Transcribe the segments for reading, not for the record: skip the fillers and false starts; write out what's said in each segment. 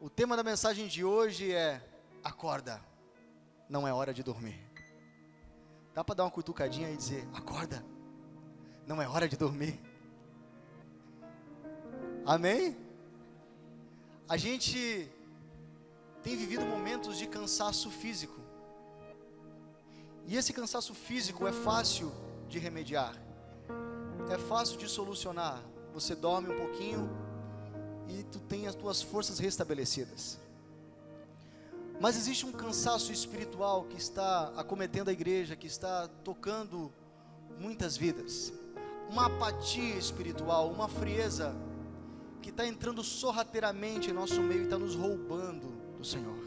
O tema da mensagem de hoje é: acorda, não é hora de dormir. Dá para dar uma cutucadinha e dizer: acorda, não é hora de dormir. Amém? A gente tem vivido momentos de cansaço físico. E esse cansaço físico é fácil de remediar, é fácil de solucionar. Você dorme um pouquinho e tu tem as tuas forças restabelecidas. Mas existe um cansaço espiritual que está acometendo a igreja, que está tocando muitas vidas. Uma apatia espiritual, uma frieza que está entrando sorrateiramente em nosso meio e está nos roubando do Senhor.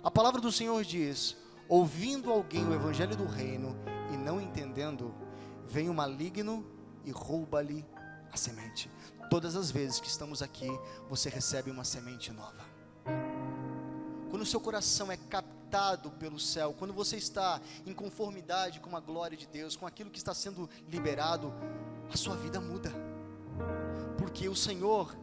A palavra do Senhor diz: ouvindo alguém o evangelho do reino e não entendendo, vem o maligno e rouba-lhe a semente. Todas as vezes que estamos aqui, você recebe uma semente nova. Quando o seu coração é captado pelo céu, quando você está em conformidade com a glória de Deus, com aquilo que está sendo liberado, a sua vida muda. Porque o Senhor,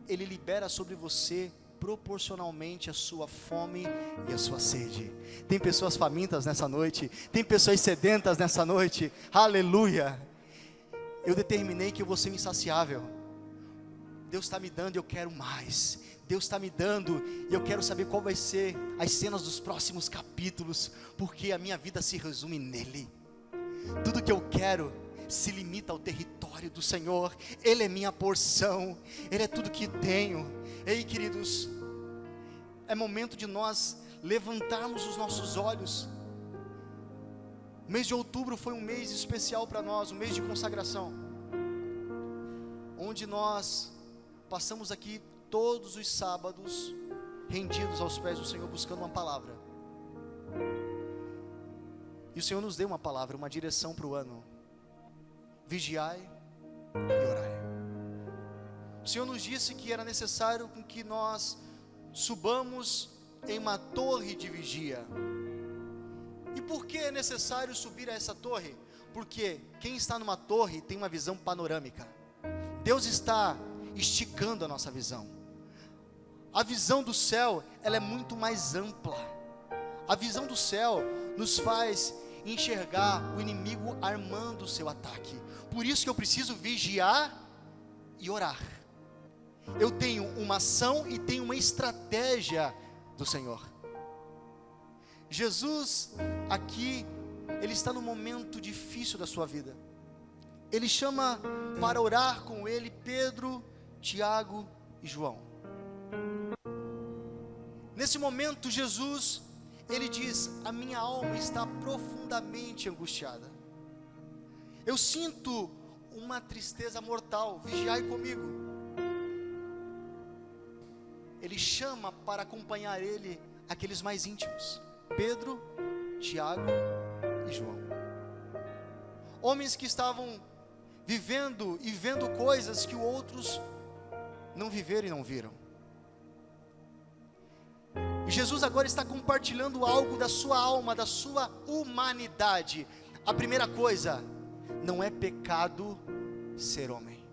Ele libera sobre você proporcionalmente a sua fome e a sua sede. Tem pessoas famintas nessa noite, tem pessoas sedentas nessa noite, aleluia. Eu determinei que eu vou ser insaciável. Deus está me dando e eu quero mais. Deus está me dando e eu quero saber qual vai ser as cenas dos próximos capítulos, porque a minha vida se resume nele. Tudo que eu quero se limita ao território do Senhor. Ele é minha porção, Ele é tudo que tenho. Ei, queridos, é momento de nós levantarmos os nossos olhos. O mês de outubro foi um mês especial para nós, um mês de consagração, onde nós passamos aqui todos os sábados rendidos aos pés do Senhor, buscando uma palavra. E o Senhor nos deu uma palavra, uma direção para o ano: vigiai e orai. O Senhor nos disse que era necessário com que nós subamos em uma torre de vigia. E por que é necessário subir a essa torre? Porque quem está numa torre tem uma visão panorâmica. Deus está esticando a nossa visão. A visão do céu, ela é muito mais ampla. A visão do céu nos faz enxergar o inimigo armando o seu ataque. Por isso que eu preciso vigiar e orar. Eu tenho uma ação e tenho uma estratégia do Senhor. Jesus aqui, Ele está num momento difícil da sua vida. Ele chama para orar com Ele Pedro, Tiago e João. Nesse momento Jesus, Ele diz: a minha alma está profundamente angustiada. Eu sinto uma tristeza mortal, vigiai comigo. Ele chama para acompanhar Ele aqueles mais íntimos: Pedro, Tiago e João. Homens que estavam vivendo e vendo coisas que outros não viveram e não viram. E Jesus agora está compartilhando algo da sua alma, da sua humanidade. A primeira coisa: não é pecado ser homem.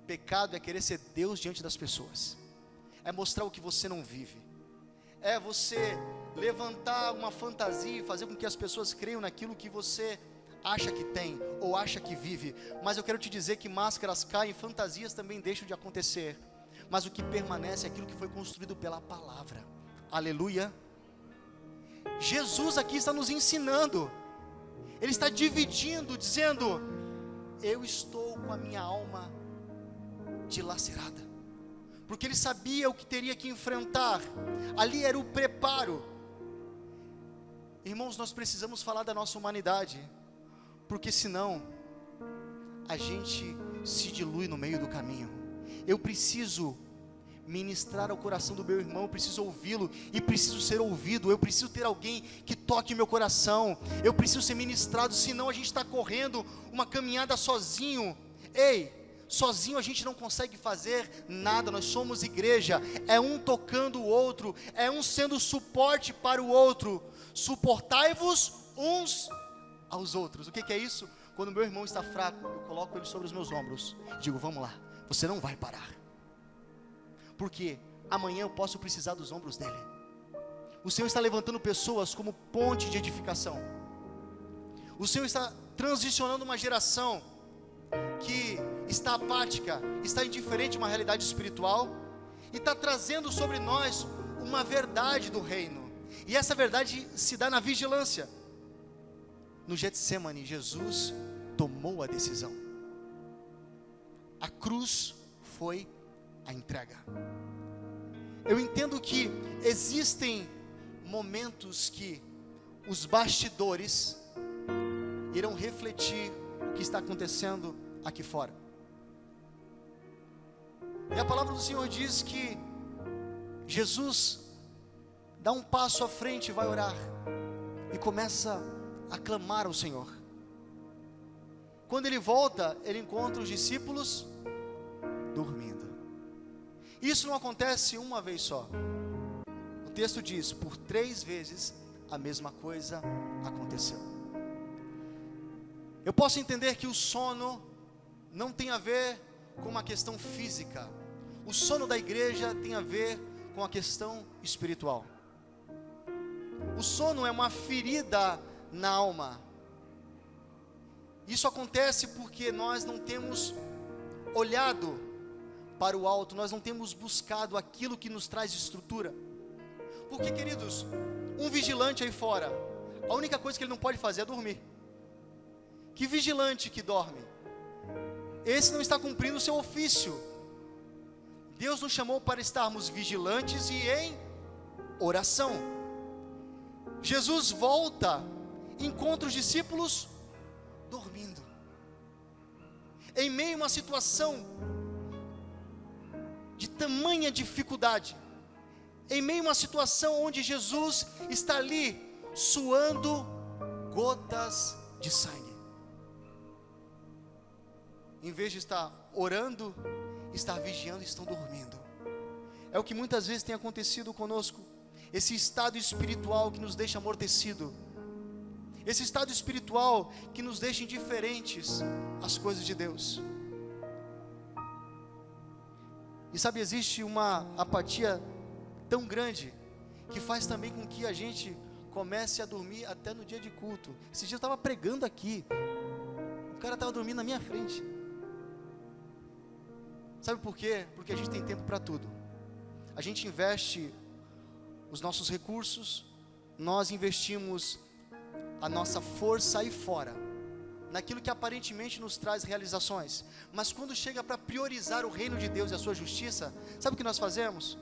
Pecado é querer ser Deus diante das pessoas, é mostrar o que você não vive, é você levantar uma fantasia e fazer com que as pessoas creiam naquilo que você acha que tem ou acha que vive. Mas eu quero te dizer que máscaras caem, fantasias também deixam de acontecer, mas o que permanece é aquilo que foi construído pela palavra. Aleluia. Jesus aqui está nos ensinando, Ele está dividindo, dizendo: eu estou com a minha alma dilacerada, porque Ele sabia o que teria que enfrentar. Ali era o preparo. Irmãos, nós precisamos falar da nossa humanidade, porque senão a gente se dilui no meio do caminho. Eu preciso ministrar ao coração do meu irmão, eu preciso ouvi-lo e preciso ser ouvido. Eu preciso ter alguém que toque meu coração, eu preciso ser ministrado, senão a gente está correndo uma caminhada sozinho. Ei, sozinho a gente não consegue fazer nada. Nós somos igreja, é um tocando o outro, é um sendo suporte para o outro. Suportai-vos uns aos outros. O que é isso? Quando meu irmão está fraco, eu coloco ele sobre os meus ombros, digo: vamos lá, você não vai parar. Por quê? amanhã eu posso precisar dos ombros dele. O Senhor está levantando pessoas como ponte de edificação. O Senhor está transicionando uma geração que está apática, está indiferente a uma realidade espiritual, e está trazendo sobre nós uma verdade do reino. E essa verdade se dá na vigilância. No Getsemane, Jesus tomou a decisão. A cruz foi a entrega. Eu entendo que existem momentos que os bastidores irão refletir o que está acontecendo aqui fora. E a palavra do Senhor diz que Jesus dá um passo à frente e vai orar, e começa a clamar ao Senhor. Quando ele volta, ele encontra os discípulos dormindo. Isso não acontece uma vez só. O texto diz, por 3 vezes a mesma coisa aconteceu. Eu posso entender que o sono não tem a ver com uma questão física. O sono da igreja tem a ver com a questão espiritual. O sono é uma ferida na alma. Isso acontece porque nós não temos olhado para o alto, nós não temos buscado aquilo que nos traz estrutura. Porque, queridos, um vigilante aí fora, a única coisa que ele não pode fazer é dormir. Que vigilante que dorme? Esse não está cumprindo o seu ofício. Deus nos chamou para estarmos vigilantes e em oração. Jesus volta, encontra os discípulos dormindo. Em meio a uma situação de tamanha dificuldade, em meio a uma situação onde Jesus está ali suando gotas de sangue, em vez de estar orando, estar vigiando, estão dormindo. É o que muitas vezes tem acontecido conosco. Esse estado espiritual que nos deixa amortecido, esse estado espiritual que nos deixa indiferentes às coisas de Deus. E sabe, existe uma apatia tão grande que faz também com que a gente comece a dormir até no dia de culto. Esse dia eu estava pregando aqui, o cara estava dormindo na minha frente. Sabe por quê? Porque a gente tem tempo para tudo. A gente investe os nossos recursos, nós investimos a nossa força aí fora, naquilo que aparentemente nos traz realizações, mas quando chega para priorizar o reino de Deus e a sua justiça, sabe o que nós fazemos?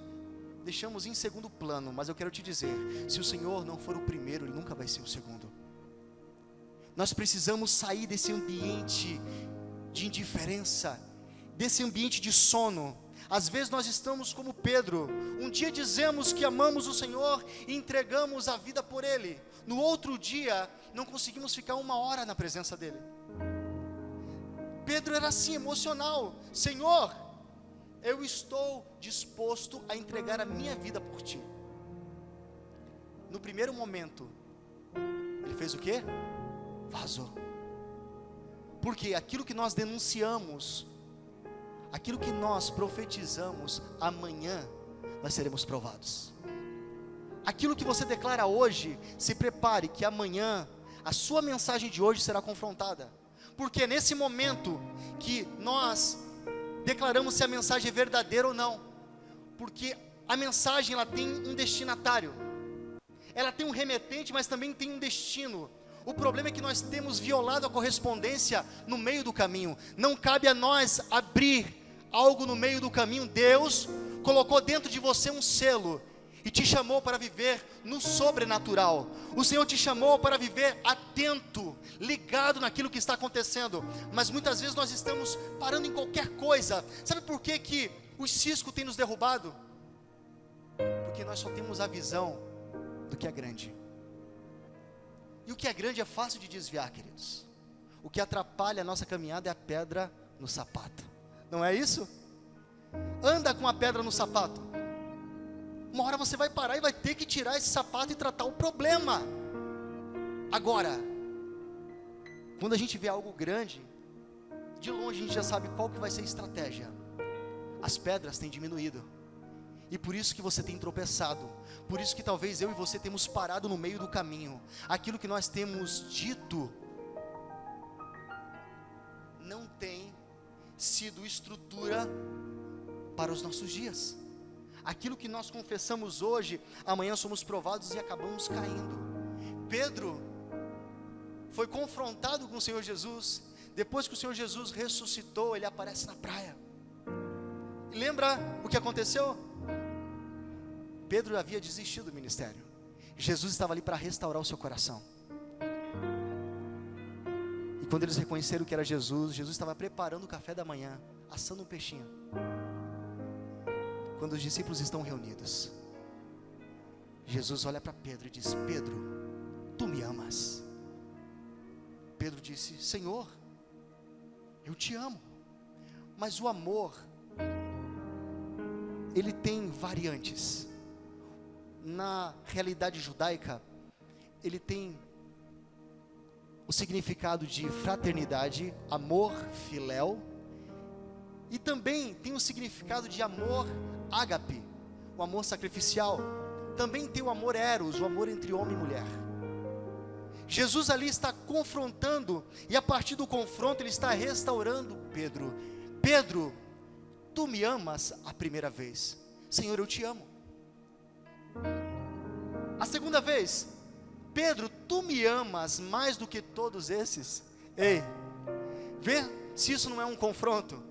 Deixamos em segundo plano. Mas eu quero te dizer, se o Senhor não for o primeiro, Ele nunca vai ser o segundo. Nós precisamos sair desse ambiente de indiferença, desse ambiente de sono. Às vezes nós estamos como Pedro, um dia dizemos que amamos o Senhor e entregamos a vida por Ele, no outro dia não conseguimos ficar 1 hora na presença dEle. Pedro era assim, emocional. Senhor, eu estou disposto a entregar a minha vida por Ti. No primeiro momento, ele fez o quê? Vazou. Porque aquilo que nós denunciamos, aquilo que nós profetizamos, amanhã nós seremos provados. Aquilo que você declara hoje, se prepare que amanhã a sua mensagem de hoje será confrontada. Porque nesse momento que nós declaramos se a mensagem é verdadeira ou não, porque a mensagem ela tem um destinatário, ela tem um remetente, mas também tem um destino. O problema é que nós temos violado a correspondência no meio do caminho. Não cabe a nós abrir algo no meio do caminho. Deus colocou dentro de você um selo e te chamou para viver no sobrenatural. O Senhor te chamou para viver atento, ligado naquilo que está acontecendo. Mas muitas vezes nós estamos parando em qualquer coisa. Sabe por que que o cisco tem nos derrubado? Porque nós só temos a visão do que é grande. E o que é grande é fácil de desviar, queridos. O que atrapalha a nossa caminhada é a pedra no sapato. Não é isso? Anda com a pedra no sapato. Uma hora você vai parar e vai ter que tirar esse sapato e tratar o problema. Agora, quando a gente vê algo grande, de longe a gente já sabe qual que vai ser a estratégia. As pedras têm diminuído. E por isso que você tem tropeçado, por isso que talvez eu e você temos parado no meio do caminho. Aquilo que nós temos dito não tem sido estrutura para os nossos dias. Aquilo que nós confessamos hoje, amanhã somos provados e acabamos caindo. Pedro foi confrontado com o Senhor Jesus. Depois que o Senhor Jesus ressuscitou, ele aparece na praia. E lembra o que aconteceu? Pedro havia desistido do ministério. Jesus estava ali para restaurar o seu coração. E quando eles reconheceram que era Jesus, Jesus estava preparando o café da manhã, assando um peixinho. Quando os discípulos estão reunidos, Jesus olha para Pedro e diz: Pedro, tu me amas? Pedro disse: Senhor, eu te amo. Mas o amor, ele tem variantes. Na realidade judaica, ele tem o significado de fraternidade, amor, filéu, e também tem o significado de amor, ágape, o amor sacrificial. Também tem o amor eros, o amor entre homem e mulher. Jesus ali está confrontando, e a partir do confronto ele está restaurando Pedro. Pedro, tu me amas a primeira vez? Senhor, eu te amo. A segunda vez: Pedro, tu me amas mais do que todos esses? Ei, vê se isso não é um confronto.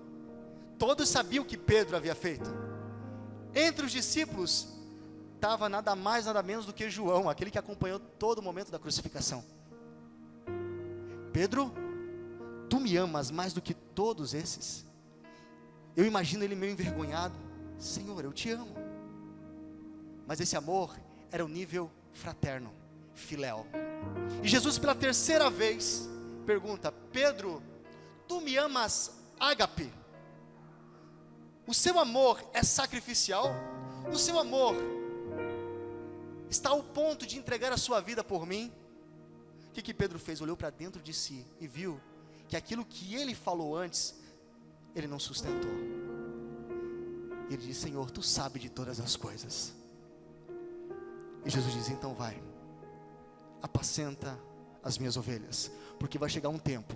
Todos sabiam o que Pedro havia feito. Entre os discípulos estava nada mais, nada menos do que João, aquele que acompanhou todo o momento da crucificação. Pedro, tu me amas mais do que todos esses? Eu imagino ele meio envergonhado. Senhor, eu te amo. Mas esse amor era o nível fraterno, filéu. E Jesus pela terceira vez pergunta: Pedro, tu me amas ágape? O seu amor é sacrificial? O seu amor está ao ponto de entregar a sua vida por mim? O que Pedro fez? Olhou para dentro de si e viu que aquilo que ele falou antes, ele não sustentou. E ele disse: Senhor, tu sabes de todas as coisas. E Jesus diz: então vai, apacenta as minhas ovelhas, porque vai chegar um tempo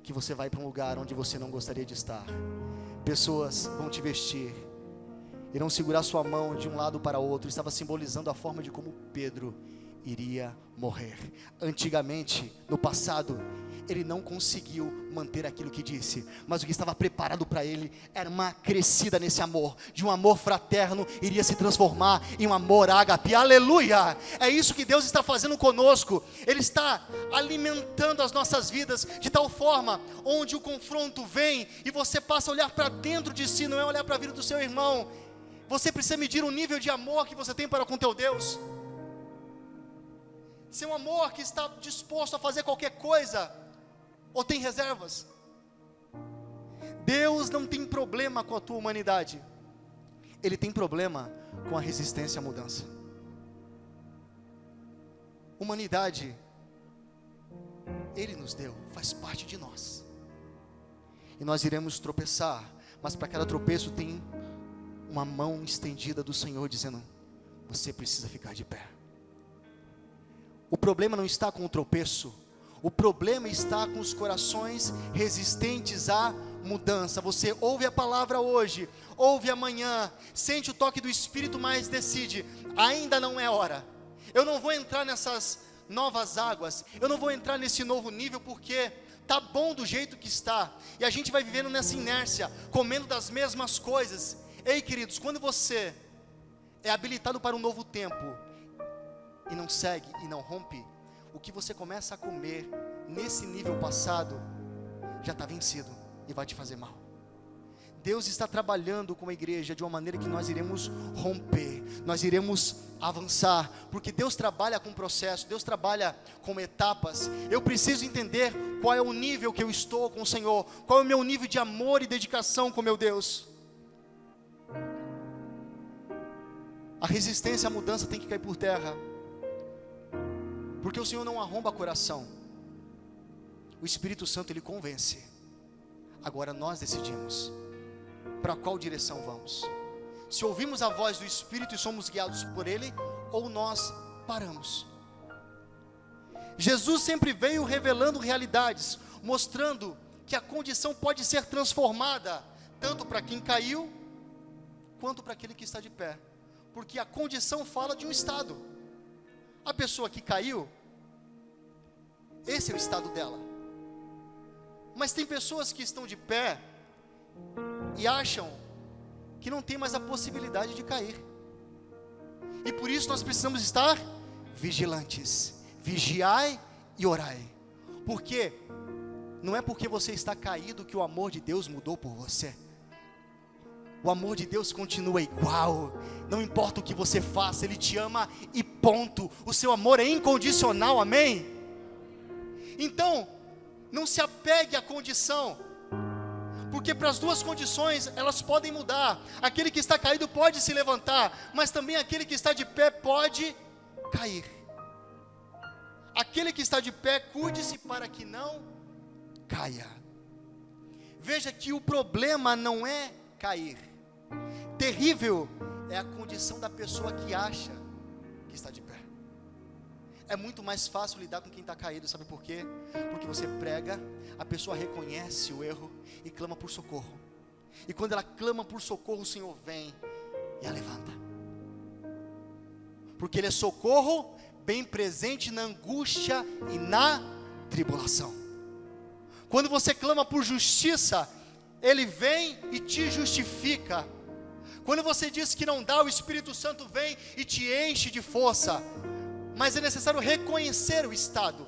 que você vai para um lugar onde você não gostaria de estar. Pessoas vão te vestir, irão segurar sua mão de um lado para o outro. Estava simbolizando a forma de como Pedro iria morrer. Antigamente, no passado, ele não conseguiu manter aquilo que disse, mas o que estava preparado para ele era uma crescida nesse amor, de um amor fraterno, iria se transformar em um amor ágape. Aleluia! É isso que Deus está fazendo conosco. Ele está alimentando as nossas vidas de tal forma, onde o confronto vem e você passa a olhar para dentro de si, não é olhar para a vida do seu irmão. Você precisa medir o nível de amor que você tem para com teu Deus. Se é um amor que está disposto a fazer qualquer coisa, ou tem reservas? Deus não tem problema com a tua humanidade, Ele tem problema com a resistência à mudança. Humanidade, Ele nos deu, faz parte de nós, e nós iremos tropeçar, mas para cada tropeço tem uma mão estendida do Senhor dizendo: você precisa ficar de pé. O problema não está com o tropeço, o problema está com os corações resistentes à mudança. Você ouve a palavra hoje, ouve amanhã, sente o toque do Espírito, mas decide: ainda não é hora. Eu não vou entrar nessas novas águas, eu não vou entrar nesse novo nível, porque tá bom do jeito que está, e a gente vai vivendo nessa inércia, comendo das mesmas coisas. Ei, queridos, quando você é habilitado para um novo tempo, e não segue, e não rompe, o que você começa a comer, nesse nível passado, já está vencido, e vai te fazer mal. Deus está trabalhando com a igreja, de uma maneira que nós iremos romper, nós iremos avançar, porque Deus trabalha com processo, Deus trabalha com etapas. Eu preciso entender qual é o nível que eu estou com o Senhor, qual é o meu nível de amor e dedicação com meu Deus. A resistência à mudança tem que cair por terra, porque o Senhor não arromba coração, o Espírito Santo Ele convence. Agora nós decidimos para qual direção vamos. se ouvimos a voz do Espírito e somos guiados por Ele, ou nós paramos. Jesus sempre veio revelando realidades, mostrando que a condição pode ser transformada, tanto para quem caiu, quanto para aquele que está de pé, porque a condição fala de um estado. A pessoa que caiu, esse é o estado dela. Mas tem pessoas que estão de pé e acham que não tem mais a possibilidade de cair. E por isso nós precisamos estar vigilantes. Vigiai e orai. Porque não é porque você está caído que o amor de Deus mudou por você. O amor de Deus continua igual. Não importa o que você faça, Ele te ama e ponto. O seu amor é incondicional, amém? Então, não se apegue à condição, porque para as duas condições, elas podem mudar. Aquele que está caído pode se levantar, mas também aquele que está de pé pode cair. Aquele que está de pé, cuide-se para que não caia. Veja que o problema não é cair. Terrível é a condição da pessoa que acha que está de pé. É muito mais fácil lidar com quem está caído, sabe por quê? Porque você prega, a pessoa reconhece o erro e clama por socorro. E quando ela clama por socorro, o Senhor vem e a levanta. Porque Ele é socorro bem presente na angústia e na tribulação. Quando você clama por justiça, Ele vem e te justifica. Quando você diz que não dá, o Espírito Santo vem e te enche de força. Mas é necessário reconhecer o estado.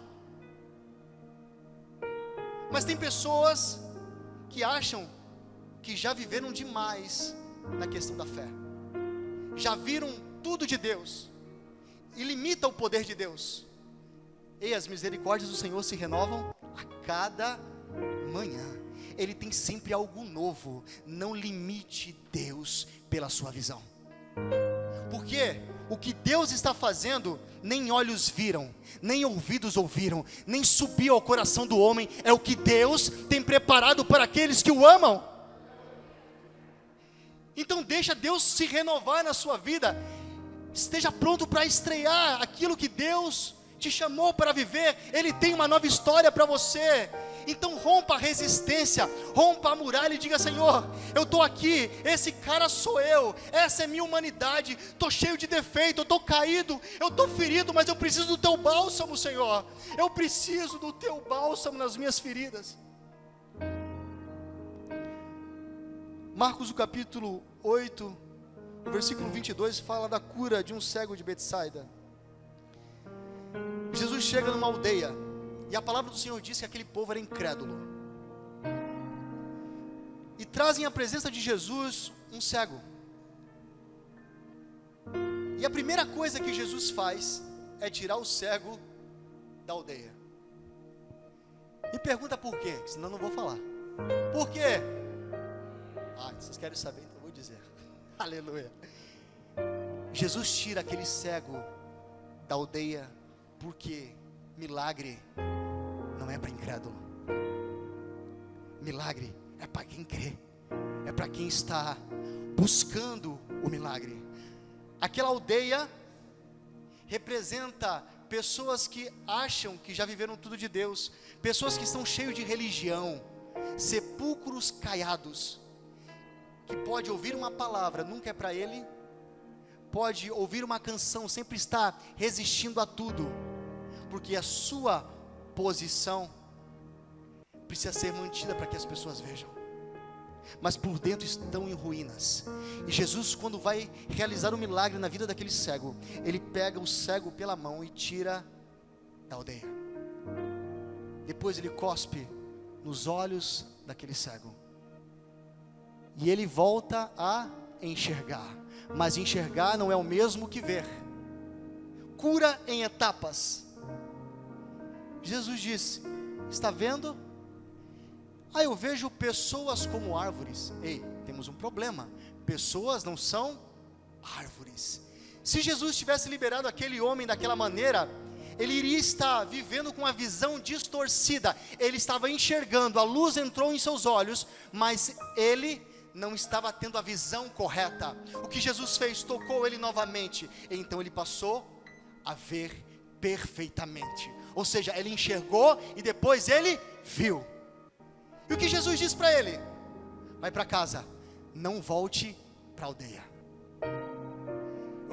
Mas tem pessoas que acham que já viveram demais na questão da fé. Já viram tudo de Deus e limita o poder de Deus. E as misericórdias do Senhor se renovam a cada manhã. Ele tem sempre algo novo. Não limite Deus pela sua visão. Porque o que Deus está fazendo, nem olhos viram, nem ouvidos ouviram, nem subiu ao coração do homem. É o que Deus tem preparado para aqueles que o amam. Então deixa Deus se renovar na sua vida. Esteja pronto para estrear aquilo que Deus te chamou para viver. Ele tem uma nova história para você. Então rompa a resistência, rompa a muralha e diga: Senhor, eu estou aqui, esse cara sou eu, essa é minha humanidade, estou cheio de defeito, eu estou caído, eu estou ferido, mas eu preciso do teu bálsamo, Senhor. Eu preciso do teu bálsamo nas minhas feridas. Marcos, o capítulo 8, o versículo 22, fala da cura de um cego de Betsaida. Jesus chega numa aldeia, e a palavra do Senhor diz que aquele povo era incrédulo. E trazem à presença de Jesus um cego. E a primeira coisa que Jesus faz é tirar o cego da aldeia. E pergunta por quê, senão eu não vou falar. Por quê? Vocês querem saber, então eu vou dizer. Aleluia. Jesus tira aquele cego da aldeia porque milagre não é para incrédulo. Milagre é para quem crê. É para quem está buscando o milagre. Aquela aldeia representa pessoas que acham que já viveram tudo de Deus. Pessoas que estão cheios de religião. Sepulcros caiados. Que pode ouvir uma palavra, nunca é para ele. Pode ouvir uma canção, sempre está resistindo a tudo. Porque a sua posição precisa ser mantida para que as pessoas vejam. Mas por dentro estão em ruínas. E Jesus, quando vai realizar um milagre na vida daquele cego, ele pega o cego pela mão e tira da aldeia. Depois ele cospe nos olhos daquele cego. E ele volta a enxergar. Mas enxergar não é o mesmo que ver. Cura em etapas. Jesus disse: está vendo? Eu vejo pessoas como árvores. Ei, temos um problema. Pessoas não são árvores. Se Jesus tivesse liberado aquele homem daquela maneira, ele iria estar vivendo com uma visão distorcida. Ele estava enxergando, a luz entrou em seus olhos, mas ele não estava tendo a visão correta. O que Jesus fez? Tocou ele novamente. Então ele passou a ver perfeitamente. Ou seja, ele enxergou e depois ele viu. E o que Jesus disse para ele? Vai para casa, não volte para a aldeia.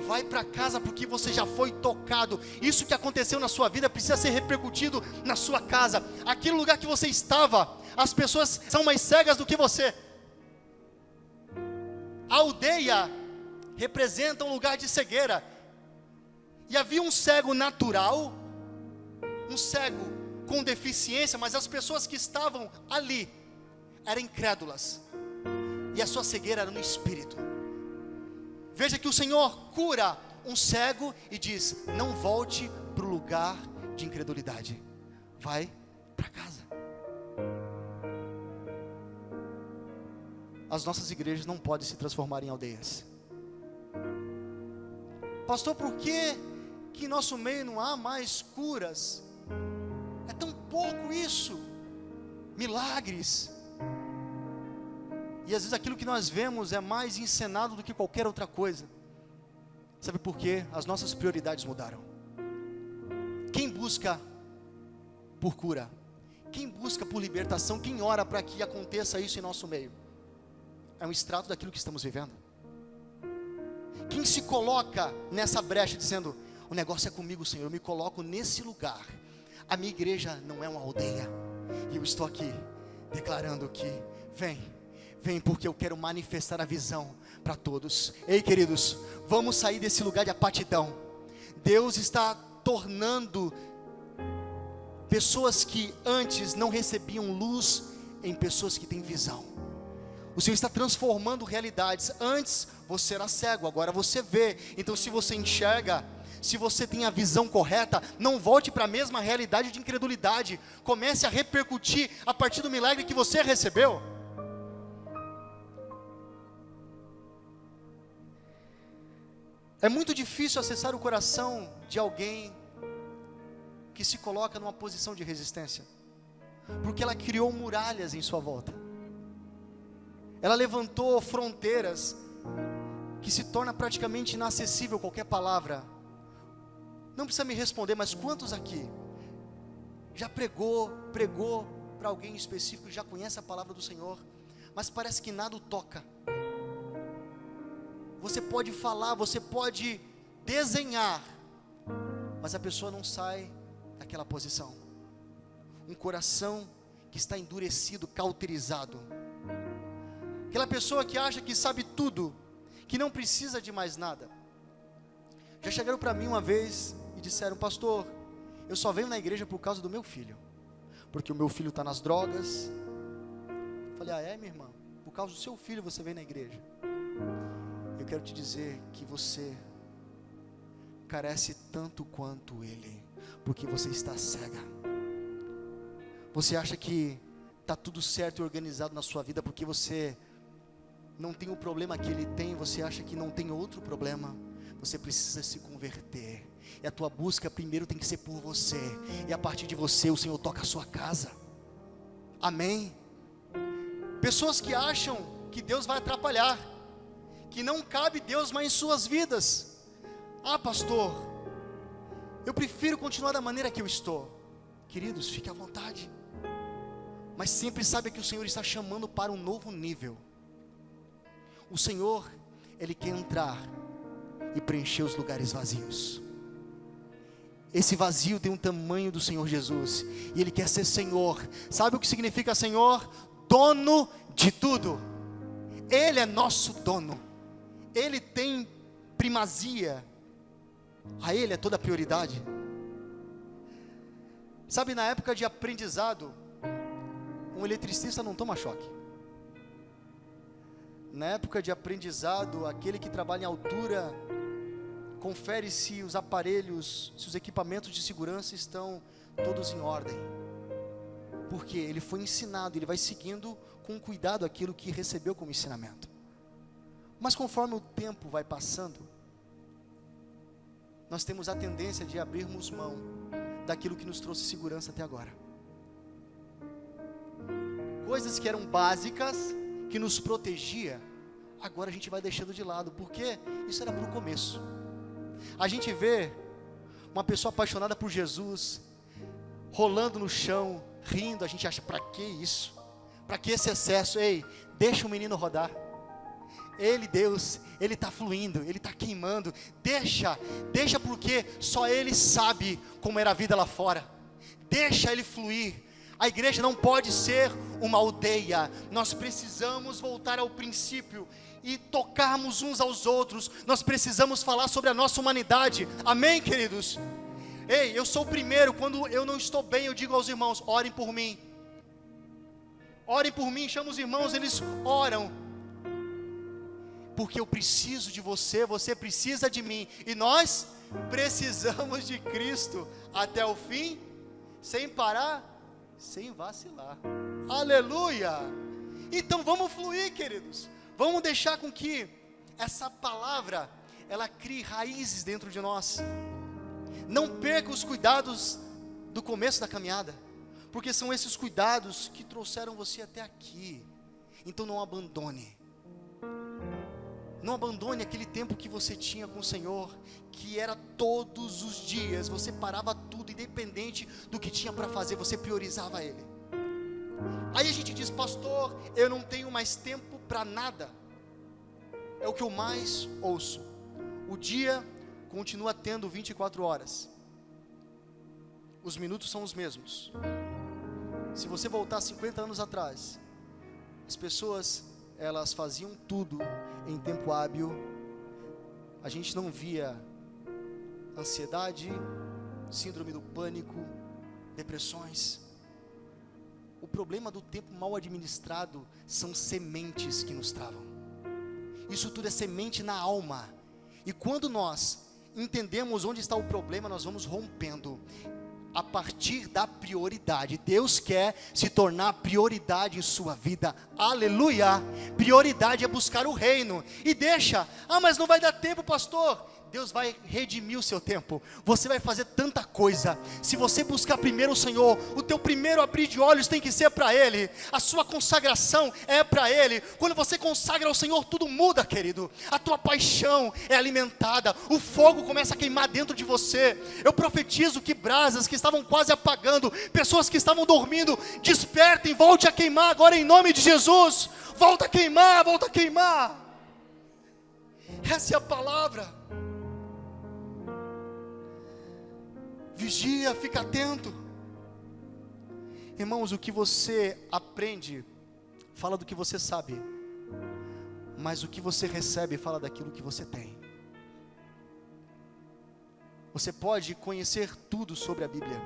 Vai para casa porque você já foi tocado. Isso que aconteceu na sua vida precisa ser repercutido na sua casa. Aquele lugar que você estava, as pessoas são mais cegas do que você. A aldeia representa um lugar de cegueira. E havia um cego natural, um cego com deficiência, mas as pessoas que estavam ali eram incrédulas. E a sua cegueira era no espírito. Veja que o Senhor cura um cego e diz: não volte para o lugar de incredulidade. Vai para casa. As nossas igrejas não podem se transformar em aldeias. Pastor, por que em nosso meio não há mais curas? É tão pouco isso. Milagres. E às vezes aquilo que nós vemos é mais encenado do que qualquer outra coisa. Sabe por quê? As nossas prioridades mudaram. Quem busca por cura? Quem busca por libertação? Quem ora para que aconteça isso em nosso meio? É um extrato daquilo que estamos vivendo. Quem se coloca nessa brecha dizendo: o negócio é comigo, Senhor, eu me coloco nesse lugar. A minha igreja não é uma aldeia. E eu estou aqui declarando que vem porque eu quero manifestar a visão para todos. Ei, queridos, vamos sair desse lugar de apatidão. Deus está tornando pessoas que antes não recebiam luz em pessoas que têm visão. O Senhor está transformando realidades. Antes você era cego, agora você vê. Então se você enxerga, se você tem a visão correta, não volte para a mesma realidade de incredulidade. Comece a repercutir a partir do milagre que você recebeu. É muito difícil acessar o coração de alguém que se coloca numa posição de resistência, porque ela criou muralhas em sua volta. Ela levantou fronteiras que se torna praticamente inacessível qualquer palavra. Não precisa me responder, mas quantos aqui já pregou para alguém específico, já conhece a palavra do Senhor, mas parece que nada o toca? Você pode falar, você pode desenhar, mas a pessoa não sai daquela posição. Um coração que está endurecido, cauterizado. Aquela pessoa que acha que sabe tudo, que não precisa de mais nada. Já chegaram para mim uma vez e disseram: pastor, eu só venho na igreja por causa do meu filho, porque o meu filho está nas drogas. Eu falei: ah é, minha irmã? Por causa do seu filho você vem na igreja? Eu quero te dizer que você carece tanto quanto ele, porque você está cega. Você acha que está tudo certo e organizado na sua vida, porque você não tem o problema que ele tem. Você acha que não tem outro problema. Você precisa se converter, e a tua busca primeiro tem que ser por você, e a partir de você o Senhor toca a sua casa. Amém? Pessoas que acham que Deus vai atrapalhar, que não cabe Deus mais em suas vidas. Ah, pastor, eu prefiro continuar da maneira que eu estou. Queridos, fique à vontade, mas sempre saiba que o Senhor está chamando para um novo nível. O Senhor, Ele quer entrar e preencher os lugares vazios. Esse vazio tem um tamanho do Senhor Jesus, e Ele quer ser Senhor. Sabe o que significa Senhor? Dono de tudo. Ele é nosso dono. Ele tem primazia. A Ele é toda a prioridade. Sabe, na época de aprendizado, um eletricista não toma choque. Na época de aprendizado, aquele que trabalha em altura confere se os aparelhos, se os equipamentos de segurança estão todos em ordem. Porque ele foi ensinado, ele vai seguindo com cuidado aquilo que recebeu como ensinamento. Mas conforme o tempo vai passando, nós temos a tendência de abrirmos mão daquilo que nos trouxe segurança até agora. Coisas que eram básicas, que nos protegia, agora a gente vai deixando de lado, porque isso era para o começo. A gente vê uma pessoa apaixonada por Jesus, rolando no chão, rindo, a gente acha, para que isso? Para que esse excesso? Ei, deixa o menino rodar. Ele, Deus, Ele está fluindo, Ele está queimando, deixa porque só Ele sabe como era a vida lá fora, deixa Ele fluir. A igreja não pode ser uma aldeia, nós precisamos voltar ao princípio, e tocarmos uns aos outros, nós precisamos falar sobre a nossa humanidade, amém, queridos? Ei, eu sou o primeiro, quando eu não estou bem, eu digo aos irmãos, orem por mim, chamo os irmãos, eles oram, porque eu preciso de você, você precisa de mim, e nós precisamos de Cristo, até o fim, sem parar, sem vacilar, aleluia. Então vamos fluir, queridos, vamos deixar com que essa palavra, ela crie raízes dentro de nós. Não perca os cuidados do começo da caminhada, porque são esses cuidados que trouxeram você até aqui. Então não abandone aquele tempo que você tinha com o Senhor, que era todos os dias, você parava tudo, independente do que tinha para fazer, você priorizava Ele. Aí a gente diz, pastor, eu não tenho mais tempo para nada. É o que eu mais ouço. O dia continua tendo 24 horas. Os minutos são os mesmos. Se você voltar 50 anos atrás, as pessoas, elas faziam tudo em tempo hábil. A gente não via ansiedade, síndrome do pânico, depressões. O problema do tempo mal administrado são sementes que nos travam. Isso tudo é semente na alma. E quando nós entendemos onde está o problema, nós vamos rompendo a partir da prioridade. Deus quer se tornar prioridade em sua vida, aleluia. Prioridade é buscar o reino. E deixa, mas não vai dar tempo, pastor. Deus vai redimir o seu tempo. Você vai fazer tanta coisa. Se você buscar primeiro o Senhor, o teu primeiro abrir de olhos tem que ser para Ele. A sua consagração é para Ele. Quando você consagra ao Senhor, tudo muda, querido. A tua paixão é alimentada. O fogo começa a queimar dentro de você. Eu profetizo que brasas que estavam quase apagando, pessoas que estavam dormindo, despertem, volte a queimar agora em nome de Jesus. Volta a queimar, volta a queimar. Essa é a palavra. Vigia, fica atento. Irmãos, o que você aprende fala do que você sabe, mas o que você recebe fala daquilo que você tem. Você pode conhecer tudo sobre a Bíblia.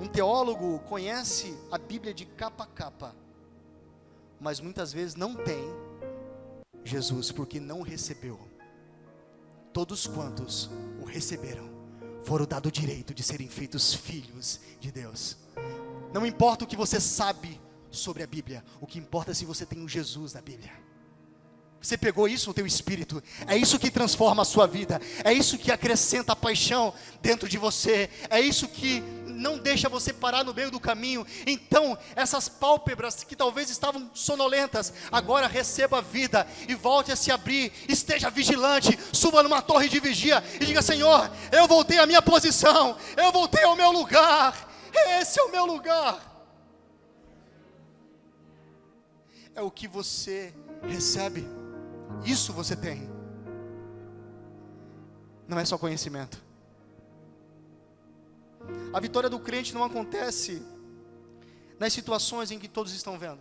Um teólogo conhece a Bíblia de capa a capa, mas muitas vezes não tem Jesus, porque não recebeu. Todos quantos o receberam foram dado o direito de serem feitos filhos de Deus. Não importa o que você sabe sobre a Bíblia, o que importa é se você tem o Jesus da Bíblia. Você pegou isso no teu espírito, é isso que transforma a sua vida, é isso que acrescenta a paixão dentro de você, é isso que não deixa você parar no meio do caminho. Então essas pálpebras que talvez estavam sonolentas, agora receba vida e volte a se abrir. Esteja vigilante, suba numa torre de vigia e diga: Senhor, eu voltei à minha posição, eu voltei ao meu lugar, esse é o meu lugar. É o que você recebe, isso você tem. Não é só conhecimento. A vitória do crente não acontece nas situações em que todos estão vendo.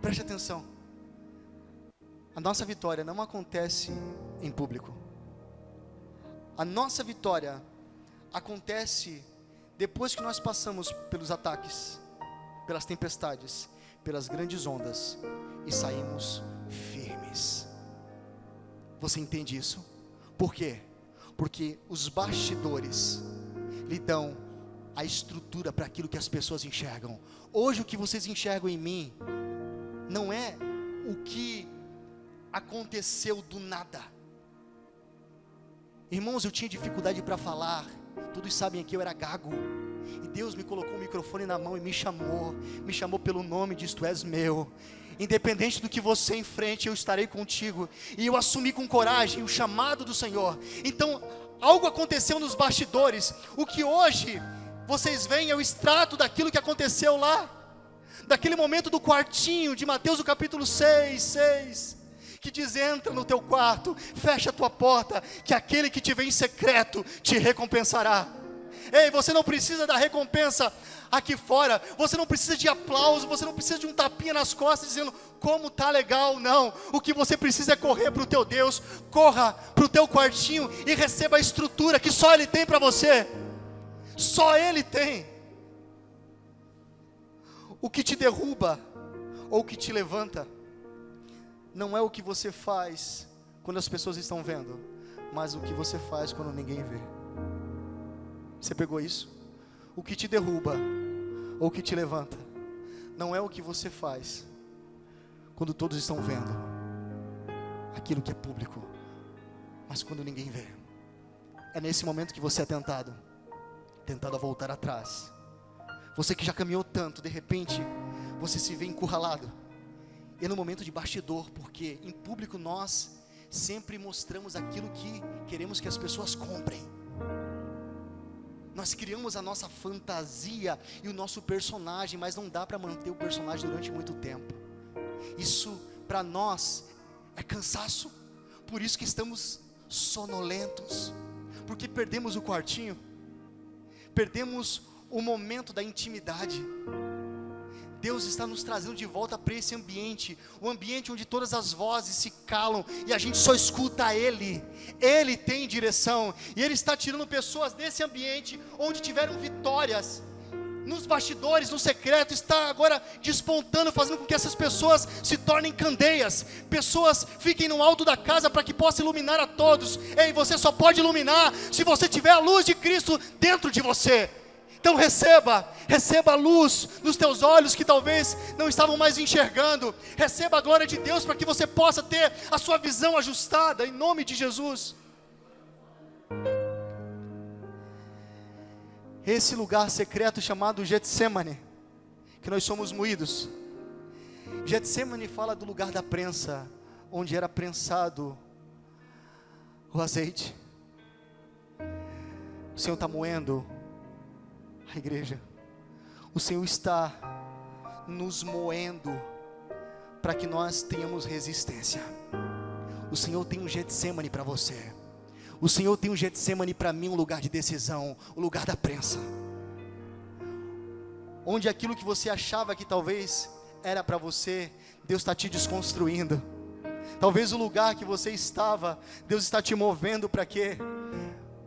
Preste atenção. A nossa vitória não acontece em público. A nossa vitória acontece depois que nós passamos pelos ataques, pelas tempestades, pelas grandes ondas e saímos firmes. Você entende isso? Por quê? Porque os bastidores lhe dão a estrutura para aquilo que as pessoas enxergam. Hoje o que vocês enxergam em mim não é o que aconteceu do nada. Irmãos, eu tinha dificuldade para falar. Todos sabem aqui, eu era gago. E Deus me colocou o microfone na mão e me chamou pelo nome, diz: tu és meu. Independente do que você enfrente, eu estarei contigo. E eu assumi com coragem o chamado do Senhor. Então, algo aconteceu nos bastidores. O que hoje vocês veem é o extrato daquilo que aconteceu lá, daquele momento do quartinho de Mateus, o capítulo 6, que diz: entra no teu quarto, fecha a tua porta, que aquele que te vê em secreto te recompensará. Ei, você não precisa da recompensa aqui fora, você não precisa de aplauso, você não precisa de um tapinha nas costas dizendo como tá legal, não. O que você precisa é correr para o teu Deus. Corra para o teu quartinho e receba a estrutura que só Ele tem para você. Só Ele tem. O que te derruba ou o que te levanta não é o que você faz quando as pessoas estão vendo, mas o que você faz quando ninguém vê. Você pegou isso? O que te derruba ou o que te levanta não é o que você faz quando todos estão vendo, aquilo que é público, mas quando ninguém vê. É nesse momento que você é tentado a voltar atrás. Você que já caminhou tanto, de repente você se vê encurralado. E no momento de bastidor, porque em público nós sempre mostramos aquilo que queremos que as pessoas comprem. Nós criamos a nossa fantasia e o nosso personagem, mas não dá para manter o personagem durante muito tempo. Isso para nós é cansaço. Por isso que estamos sonolentos, porque perdemos o quartinho, perdemos o momento da intimidade. Deus está nos trazendo de volta para esse ambiente, o ambiente onde todas as vozes se calam e a gente só escuta Ele. Ele tem direção e Ele está tirando pessoas desse ambiente onde tiveram vitórias nos bastidores, no secreto, está agora despontando, fazendo com que essas pessoas se tornem candeias, pessoas fiquem no alto da casa para que possa iluminar a todos. Ei, você só pode iluminar se você tiver a luz de Cristo dentro de você. Então receba a luz nos teus olhos que talvez não estavam mais enxergando. Receba a glória de Deus para que você possa ter a sua visão ajustada, em nome de Jesus. Esse lugar secreto chamado Getsemane, que nós somos moídos. Getsemane fala do lugar da prensa, onde era prensado o azeite. O Senhor está moendo a igreja. O Senhor está nos moendo para que nós tenhamos resistência. O Senhor tem um Getsemane para você. O Senhor tem um Getsemane para mim, um lugar de decisão, o lugar da prensa, onde aquilo que você achava que talvez era para você, Deus está te desconstruindo. Talvez o lugar que você estava, Deus está te movendo para quê?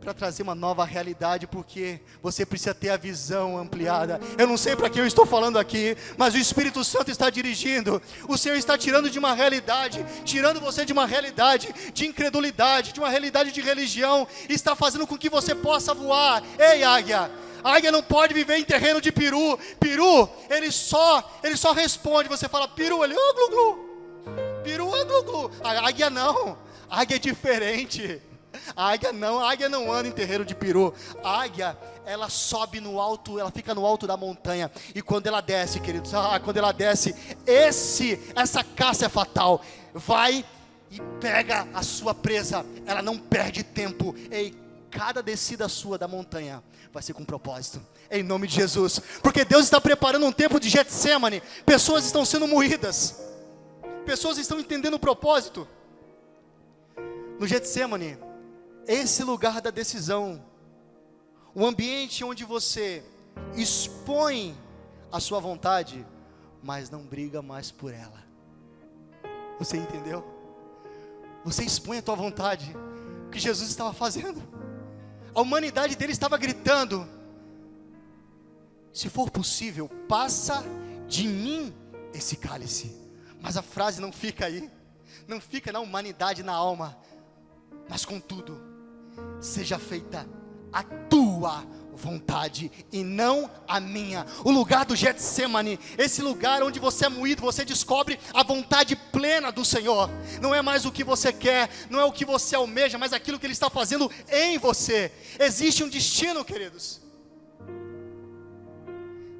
Para trazer uma nova realidade, porque você precisa ter a visão ampliada. Eu não sei para que eu estou falando aqui, mas o Espírito Santo está dirigindo. O Senhor está tirando de uma realidade, tirando você de uma realidade de incredulidade, de uma realidade de religião, e está fazendo com que você possa voar. Ei, águia! A águia não pode viver em terreno de peru. Peru, ele só responde. Você fala peru, ele glu glu. Peru, glu glu. A águia não. A águia é diferente. A águia não anda em terreiro de peru. A águia, ela sobe no alto, ela fica no alto da montanha. E quando ela desce, queridos, quando ela desce, essa caça é fatal. Vai e pega a sua presa. Ela não perde tempo. Ei, cada descida sua da montanha vai ser com propósito, em nome de Jesus. Porque Deus está preparando um tempo de Getsemane. Pessoas estão sendo moídas, pessoas estão entendendo o propósito. No Getsemane, esse lugar da decisão, o ambiente onde você expõe a sua vontade, mas não briga mais por ela. Você entendeu? Você expõe a tua vontade, o que Jesus estava fazendo. A humanidade dele estava gritando: se for possível, passa de mim esse cálice. Mas a frase não fica aí, não fica na humanidade, na alma, mas contudo, seja feita a tua vontade e não a minha. O lugar do Getsemane, esse lugar onde você é moído, você descobre a vontade plena do Senhor. Não é mais o que você quer, não é o que você almeja, mas aquilo que Ele está fazendo em você. Existe um destino, queridos.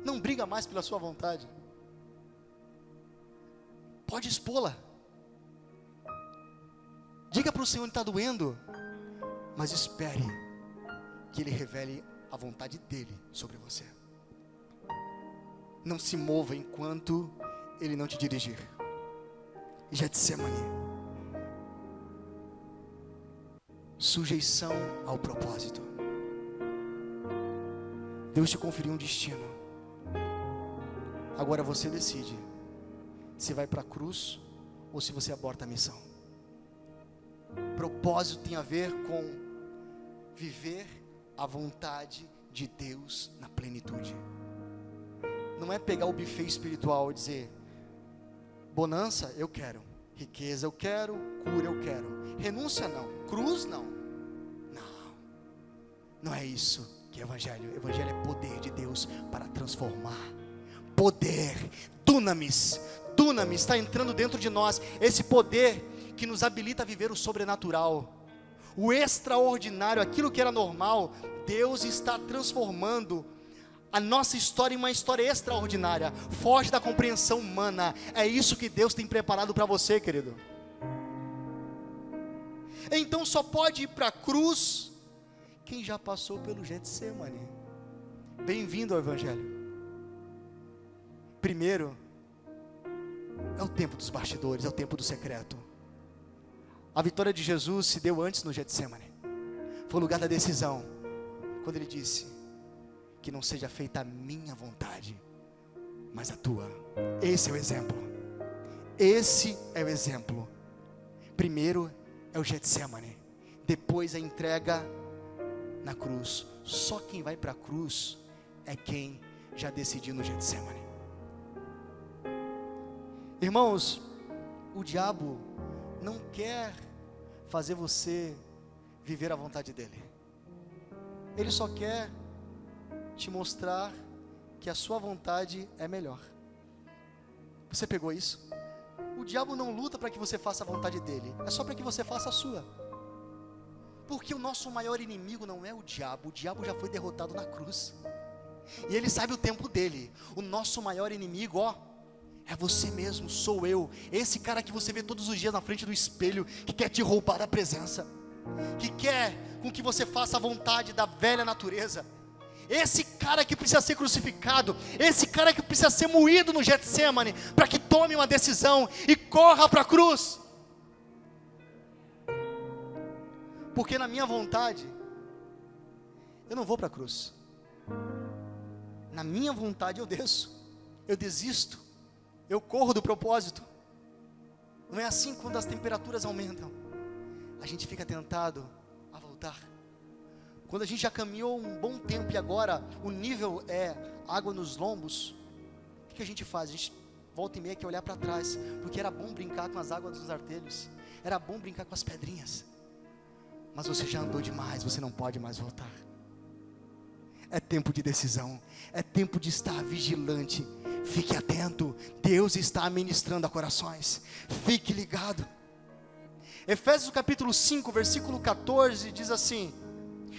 Não briga mais pela sua vontade. Pode expô-la. Diga para o Senhor que está doendo, mas espere que Ele revele a vontade dEle sobre você. Não se mova enquanto Ele não te dirigir. Getsemane. Sujeição ao propósito. Deus te conferiu um destino. Agora você decide se vai para a cruz ou se você aborta a missão. Propósito tem a ver com viver a vontade de Deus na plenitude. Não é pegar o buffet espiritual e dizer: bonança eu quero, riqueza eu quero, cura eu quero, renúncia não, cruz não. Não é isso que é evangelho. Evangelho é poder de Deus para transformar. Poder, dunamis está entrando dentro de nós. Esse poder que nos habilita a viver o sobrenatural, o extraordinário, aquilo que era normal. Deus está transformando a nossa história em uma história extraordinária, foge da compreensão humana. É isso que Deus tem preparado para você, querido. Então só pode ir para a cruz quem já passou pelo Getsemane. Bem-vindo ao Evangelho. Primeiro, é o tempo dos bastidores, é o tempo do secreto. A vitória de Jesus se deu antes no Getsemane. Foi o lugar da decisão, quando Ele disse: que não seja feita a minha vontade, mas a tua. Esse é o exemplo. Esse é o exemplo. Primeiro é o Getsemane, depois a entrega na cruz. Só quem vai para a cruz é quem já decidiu no Getsemane. Irmãos, o diabo não quer fazer você viver a vontade dele. Ele só quer te mostrar que a sua vontade é melhor. Você pegou isso? O diabo não luta para que você faça a vontade dele, é só para que você faça a sua. Porque o nosso maior inimigo não é o diabo já foi derrotado na cruz. E ele sabe o tempo dele. O nosso maior inimigo, é você mesmo, sou eu. Esse cara que você vê todos os dias na frente do espelho, que quer te roubar da presença, que quer com que você faça a vontade da velha natureza. Esse cara que precisa ser crucificado, esse cara que precisa ser moído no Getsemane, para que tome uma decisão e corra para a cruz. Porque na minha vontade, eu não vou para a cruz. Na minha vontade eu desço, eu desisto, eu corro do propósito. Não é assim quando as temperaturas aumentam. A gente fica tentado a voltar. Quando a gente já caminhou um bom tempo e agora o nível é água nos lombos, o que a gente faz? A gente volta e meia quer olhar para trás, porque era bom brincar com as águas dos artelhos, era bom brincar com as pedrinhas. Mas você já andou demais, você não pode mais voltar. É tempo de decisão, é tempo de estar vigilante. Fique atento, Deus está ministrando a corações. Fique ligado. Efésios capítulo 5, versículo 14 diz assim: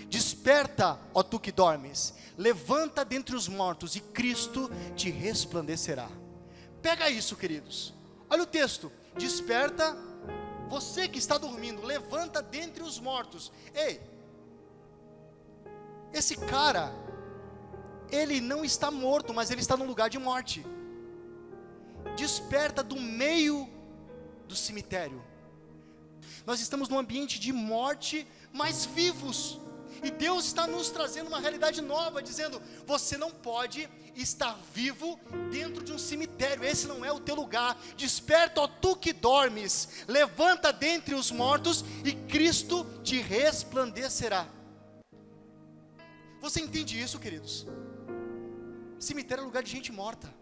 desperta, ó tu que dormes, levanta dentre os mortos e Cristo te resplandecerá. Pega isso, queridos. Olha o texto: desperta, você que está dormindo, levanta dentre os mortos. Ei, esse cara, ele não está morto, mas ele está num lugar de morte. Desperta do meio do cemitério. Nós estamos num ambiente de morte, mas vivos. E Deus está nos trazendo uma realidade nova, dizendo: você não pode estar vivo dentro de um cemitério, esse não é o teu lugar. Desperta, ó tu que dormes, levanta dentre os mortos e Cristo te resplandecerá. Você entende isso, queridos? Cemitério é lugar de gente morta.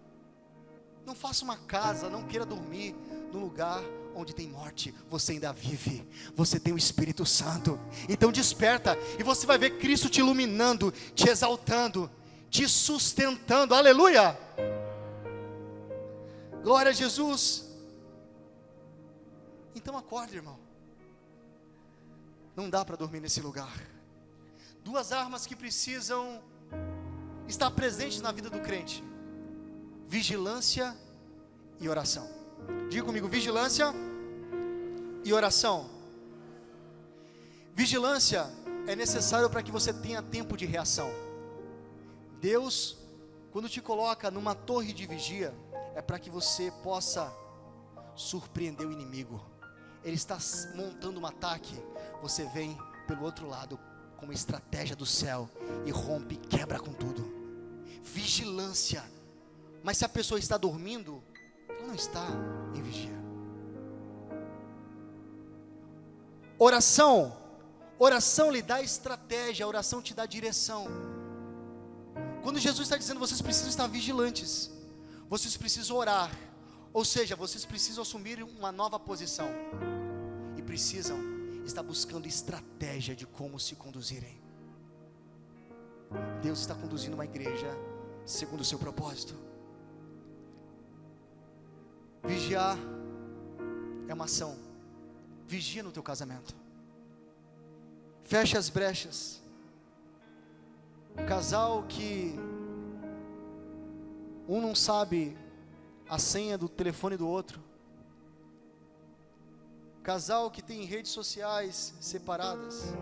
Não faça uma casa, não queira dormir no lugar onde tem morte, você ainda vive. Você tem o Espírito Santo. Então desperta, e você vai ver Cristo te iluminando, te exaltando, te sustentando. Aleluia! Glória a Jesus. Então acorda, irmão. Não dá para dormir nesse lugar. Duas armas que precisam estar presentes na vida do crente: vigilância e oração. Diga comigo: vigilância e oração. Vigilância é necessário para que você tenha tempo de reação. Deus, quando te coloca numa torre de vigia, é para que você possa surpreender o inimigo. Ele está montando um ataque, você vem pelo outro lado com uma estratégia do céu e rompe, quebra com tudo. Vigilância. Mas se a pessoa está dormindo, ela não está em vigia. Oração. Oração lhe dá estratégia, a oração te dá direção. Quando Jesus está dizendo, vocês precisam estar vigilantes, vocês precisam orar, ou seja, vocês precisam assumir uma nova posição, e precisam estar buscando estratégia de como se conduzirem. Deus está conduzindo uma igreja segundo o seu propósito. Vigiar é uma ação. Vigia no teu casamento. Fecha as brechas. Casal que um não sabe a senha do telefone do outro. Casal que tem redes sociais separadas.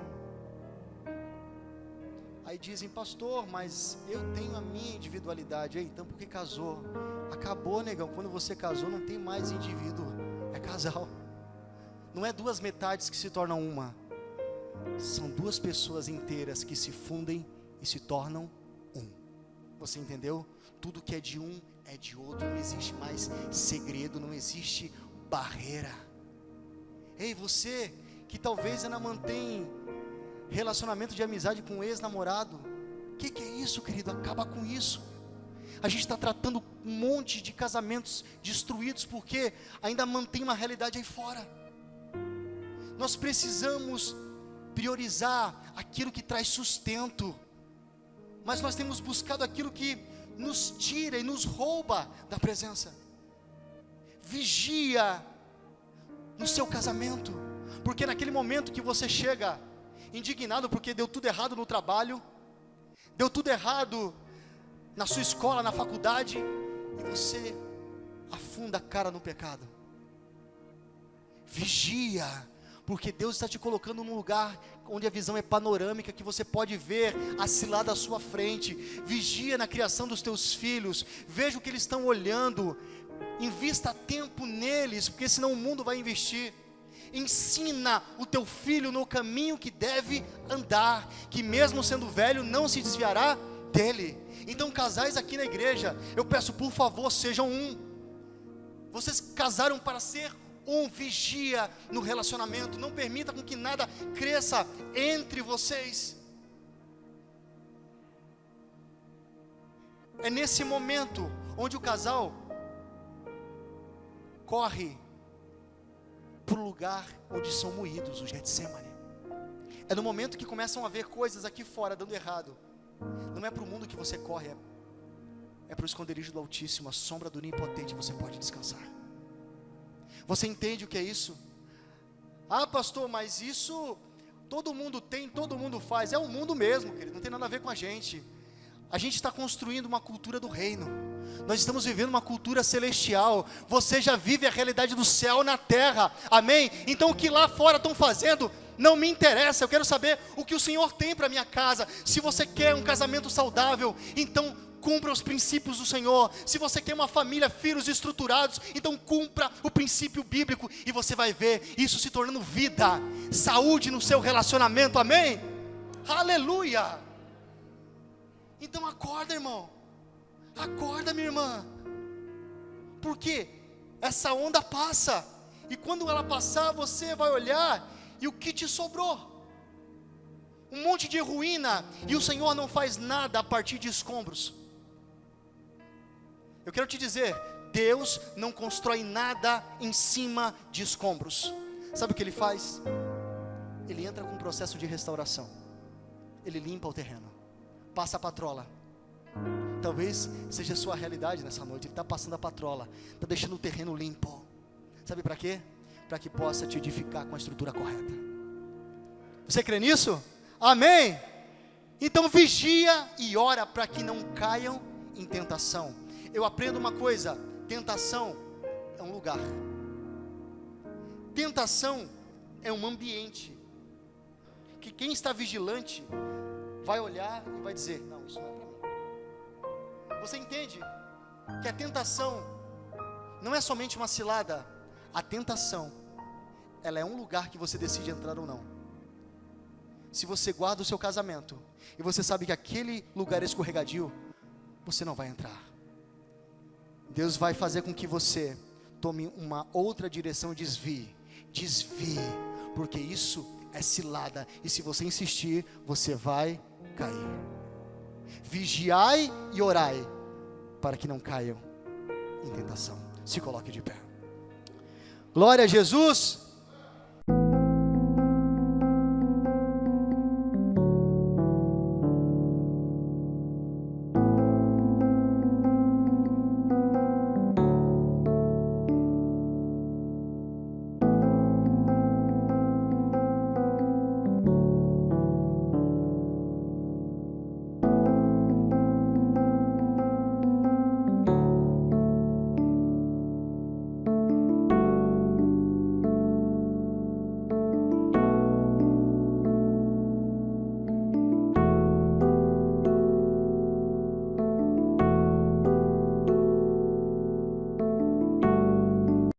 Aí dizem, pastor, mas eu tenho a minha individualidade. Então por que casou? Acabou, negão. Quando você casou não tem mais indivíduo, é casal. Não é duas metades que se tornam uma. São duas pessoas inteiras que se fundem e se tornam um. Você entendeu? Tudo que é de um é de outro. Não existe mais segredo, não existe barreira. Ei, você que talvez ainda mantém relacionamento de amizade com um ex-namorado, que é isso, querido? Acaba com isso. A gente está tratando um monte de casamentos destruídos porque ainda mantém uma realidade aí fora. Nós precisamos priorizar aquilo que traz sustento, mas nós temos buscado aquilo que nos tira e nos rouba da presença. Vigia no seu casamento, porque naquele momento que você chega indignado porque deu tudo errado no trabalho, deu tudo errado na sua escola, na faculdade, e você afunda a cara no pecado. Vigia, porque Deus está te colocando num lugar onde a visão é panorâmica, que você pode ver a cilada à sua frente. Vigia na criação dos teus filhos, veja o que eles estão olhando, invista tempo neles, porque senão o mundo vai investir. Ensina o teu filho no caminho que deve andar, que mesmo sendo velho não se desviará dele. Então, casais aqui na igreja, eu peço, por favor, sejam um. Vocês casaram para ser um. Vigia no relacionamento, não permita com que nada cresça entre vocês. É nesse momento onde o casal corre para o lugar onde são moídos, o Getsemane. É no momento que começam a ver coisas aqui fora dando errado. Não é para o mundo que você corre, é para o esconderijo do Altíssimo, a sombra do Onipotente, você pode descansar. Você entende o que é isso? Ah, pastor, mas isso todo mundo tem, todo mundo faz. É o mundo mesmo, querido, não tem nada a ver com a gente. A gente está construindo uma cultura do reino. Nós estamos vivendo uma cultura celestial. Você já vive a realidade do céu na terra, amém? Então o que lá fora estão fazendo não me interessa. Eu quero saber o que o Senhor tem para minha casa. Se você quer um casamento saudável, então cumpra os princípios do Senhor. Se você quer uma família, filhos estruturados, então cumpra o princípio bíblico, e você vai ver isso se tornando vida, saúde no seu relacionamento, amém? Aleluia! Então acorda, irmão, acorda, minha irmã, porque essa onda passa, e quando ela passar, você vai olhar, e o que te sobrou? Um monte de ruína, e o Senhor não faz nada a partir de escombros. Eu quero te dizer, Deus não constrói nada em cima de escombros. Sabe o que Ele faz? Ele entra com um processo de restauração. Ele limpa o terreno, passa a patrola. Talvez seja a sua realidade nessa noite. Ele está passando a patrola, está deixando o terreno limpo. Sabe para quê? Para que possa te edificar com a estrutura correta. Você crê nisso? Amém? Então vigia e ora para que não caiam em tentação. Eu aprendo uma coisa: tentação é um lugar. Tentação é um ambiente que quem está vigilante vai olhar e vai dizer: não, isso não é para mim. Você entende que a tentação não é somente uma cilada. A tentação, ela é um lugar que você decide entrar ou não. Se você guarda o seu casamento e você sabe que aquele lugar é escorregadio, você não vai entrar. Deus vai fazer com que você tome uma outra direção e desvie, porque isso é cilada, e se você insistir, você vai cair. Vigiai e orai, para que não caiam em tentação. Se coloque de pé. Glória a Jesus.